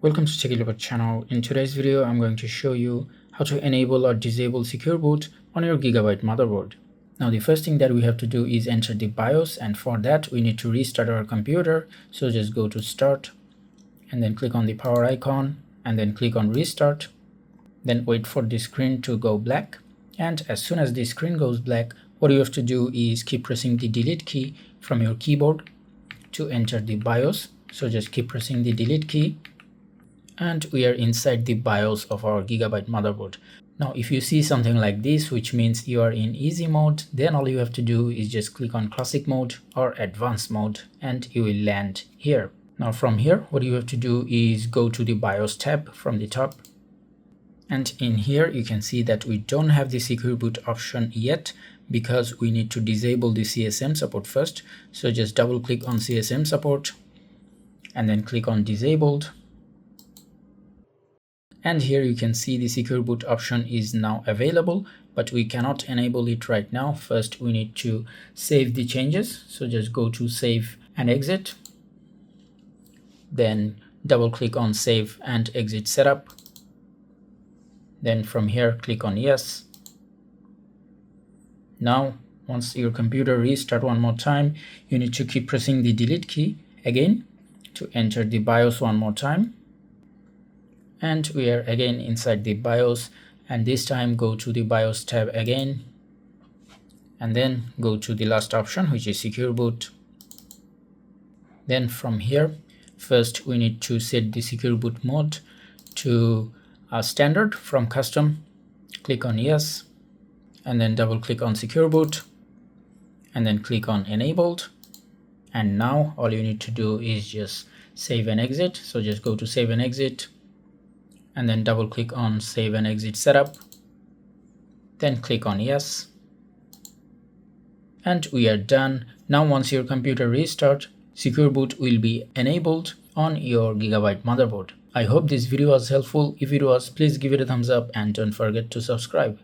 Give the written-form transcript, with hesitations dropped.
Welcome to Gigabyte channel. In today's video, I'm going to show you how to enable or disable secure boot on your Gigabyte motherboard. Now, the first thing that we have to do is enter the BIOS, and for that we need to restart our computer. So just go to Start and then click on the power icon and then click on Restart. Then wait for the screen to go black. And as soon as the screen goes black, what you have to do is keep pressing the delete key from your keyboard to enter the BIOS. So just keep pressing the delete key. And we are inside the BIOS of our Gigabyte motherboard. Now, if you see something like this, which means you are in easy mode, then all you have to do is just click on classic mode or advanced mode and you will land here. Now from here, what you have to do is go to the BIOS tab from the top. And in here, you can see that we don't have the secure boot option yet because we need to disable the CSM support first. So just double click on CSM support and then click on disabled. And here you can see the secure boot option is now available, but we cannot enable it right now. First, we need to save the changes. So just go to save and exit. Then double click on save and exit setup. Then from here, click on yes. Now, once your computer restart one more time, you need to keep pressing the delete key again to enter the BIOS one more time. And we are again inside the BIOS, and this time go to the BIOS tab again and then go to the last option, which is secure boot. Then from here, first we need to set the secure boot mode to standard from custom. Click on yes and then double click on secure boot and then click on enabled. And now all you need to do is just save and exit. So just go to save and exit and then double click on save and exit setup, then click on yes, and we are done. Now once your computer restart, secure boot will be enabled on your Gigabyte motherboard. I hope this video was helpful. If it was, please give it a thumbs up and don't forget to subscribe.